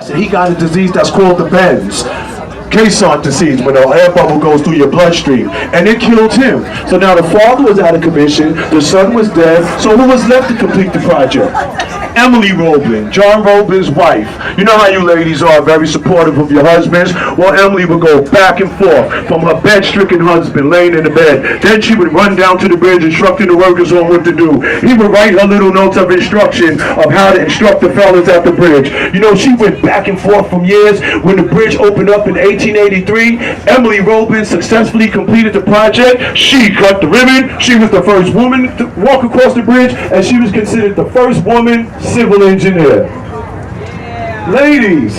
He got a disease that's called the bends. Caisson disease, when an air bubble goes through your bloodstream, and it killed him. So now the father was out of commission, the son was dead, so who was left to complete the project? Emily Robin, John Robin's wife. You know how you ladies are, very supportive of your husbands. Well, Emily would go back and forth from her bed-stricken husband laying in the bed. Then she would run down to the bridge instructing the workers on what to do. He would write her little notes of instruction of how to instruct the fellas at the bridge. You know, she went back and forth from years. When the bridge opened up in 1883, Emily Robin successfully completed the project. She cut the ribbon. She was the first woman to walk across the bridge, and she was considered the first woman civil engineer. Ladies,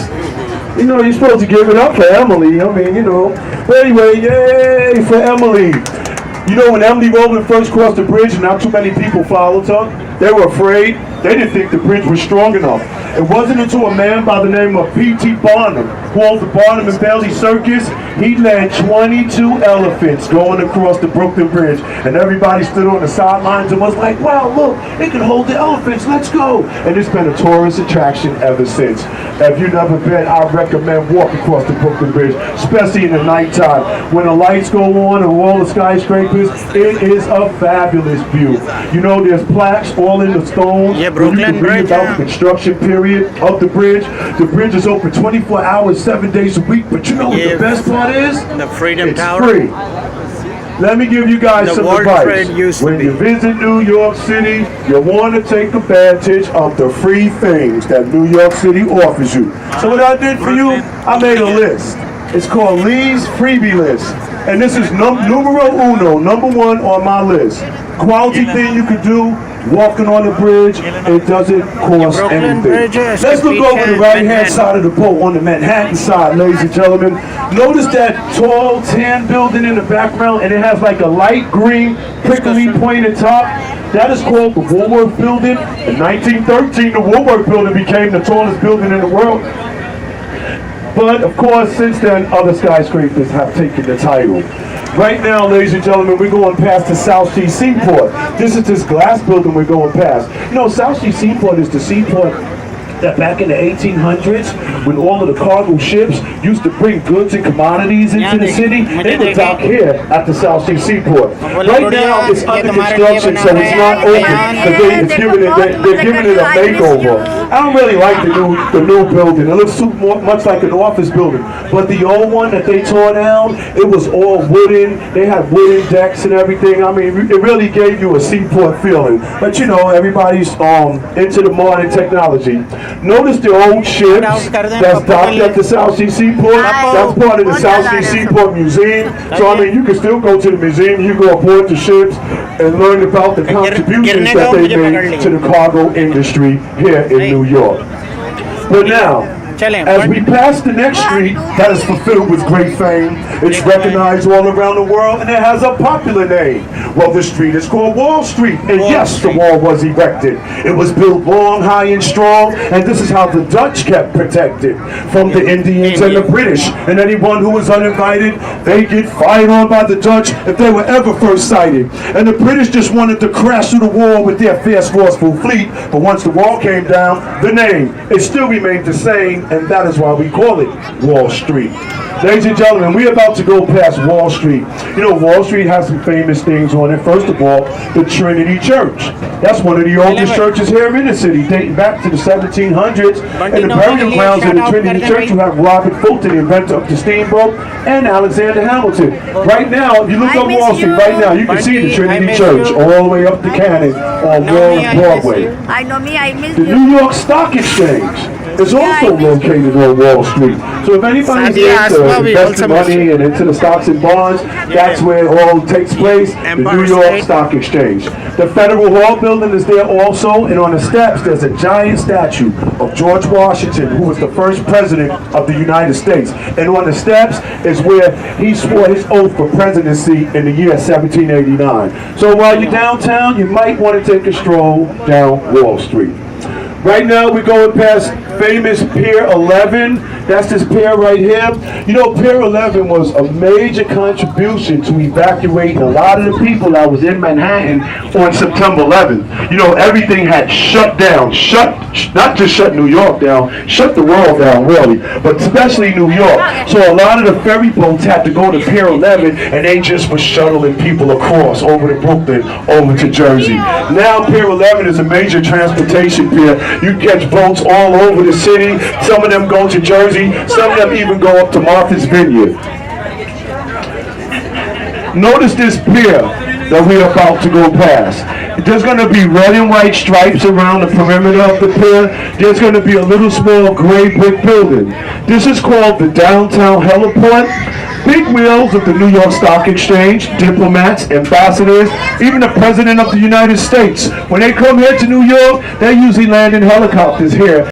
you know, you're supposed to give it up for Emily. I mean, you know. But anyway, yay for Emily. You know, when Emily Robin first crossed the bridge and not too many people followed her, they were afraid. They didn't think the bridge was strong enough. It wasn't until a man by the name of P.T. Barnum, who owned the Barnum and Bailey Circus, he led 22 elephants going across the Brooklyn Bridge. And everybody stood on the sidelines and was like, wow, look, it can hold the elephants, let's go. And it's been a tourist attraction ever since. If you've never been, I recommend walking across the Brooklyn Bridge, especially in the nighttime. When the lights go on and all the skyscrapers, it is a fabulous view. You know, there's plaques all in the stone. Yeah, Brooklyn Bridge. About the construction period of the bridge. The bridge is open 24 hours, 7 days a week. But you know what the best part is? The Freedom it's Tower. Free. Let me give you guys some advice. When you visit New York City, you want to take advantage of the free things that New York City offers you. So what I did for you, I made a list. It's called Lee's Freebie List. And this is numero uno, number one on my list. Quality thing you could do, walking on the bridge, it doesn't cost anything. Let's look over the right-hand side of the boat on the Manhattan side, ladies and gentlemen. Notice that tall tan building in the background, and it has like a light green, prickly pointed top. That is called the Woolworth Building. In 1913, the Woolworth Building became the tallest building in the world. But, of course, since then, other skyscrapers have taken the title. Right now, ladies and gentlemen, we're going past the South Sea Seaport. This is this glass building we're going past. You know, South Sea Seaport is the seaport that back in the 1800s, when all of the cargo ships used to bring goods and commodities into the city, they would dock here at the South Sea Seaport. Right now, it's under construction, so it's not open. They're giving it a makeover. I don't really like the new building. It looks much like an office building. But the old one that they tore down, it was all wooden. They had wooden decks and everything. I mean, it really gave you a seaport feeling. But you know, everybody's into the modern technology. Notice the old ships that's docked at the South Sea Seaport. That's part of the South Sea Seaport Museum. So I mean, you can still go to the museum. You go aboard the ships and learn about the contributions that they made to the cargo industry here in New York. But now, as we pass the next street that is fulfilled with great fame, it's recognized all around the world, and it has a popular name. Well, this street is called Wall Street, and yes, the wall was erected. It was built long, high, and strong, and this is how the Dutch kept protected from the Indians and the British. And anyone who was uninvited, they get fired on by the Dutch if they were ever first sighted. And the British just wanted to crash through the wall with their fierce, forceful fleet, but once the wall came down, the name, it still remained the same, and that is why we call it Wall Street. Ladies and gentlemen, we're about to go past Wall Street. You know, Wall Street has some famous things on it. First of all, the Trinity Church. That's one of the oldest churches here in the city, dating back to the 1700s. And the burial grounds of the Trinity Church, you have Robert Fulton, the inventor of the steamboat, and Alexander Hamilton. Right now, if you look up Wall Street right now, you can see the Trinity Church all the way up to Cannon on Wall and Broadway. The New York Stock Exchange is also located on Wall Street. So if anybody's into investing money and into the stocks and bonds, that's where it all takes place, the New York Stock Exchange. The Federal Hall building is there also, and on the steps there's a giant statue of George Washington, who was the first president of the United States. And on the steps is where he swore his oath for presidency in the year 1789. So while you're downtown, you might want to take a stroll down Wall Street. Right now we're going past famous Pier 11. That's this pier right here. You know, Pier 11 was a major contribution to evacuating a lot of the people that was in Manhattan on September 11th. You know, everything had shut down. Not just shut New York down, shut the world down, really, but especially New York. So a lot of the ferry boats had to go to Pier 11, and they just were shuttling people across over to Brooklyn, over to Jersey. Now Pier 11 is a major transportation pier. You catch boats all over the city. Some of them go to Jersey. Some of them even go up to Martha's Vineyard. Notice this pier that we're about to go past. There's going to be red and white stripes around the perimeter of the pier. There's going to be a little small gray brick building. This is called the Downtown Heliport. Big wheels of the New York Stock Exchange, diplomats, ambassadors, even the President of the United States. When they come here to New York, they usually land in helicopters here.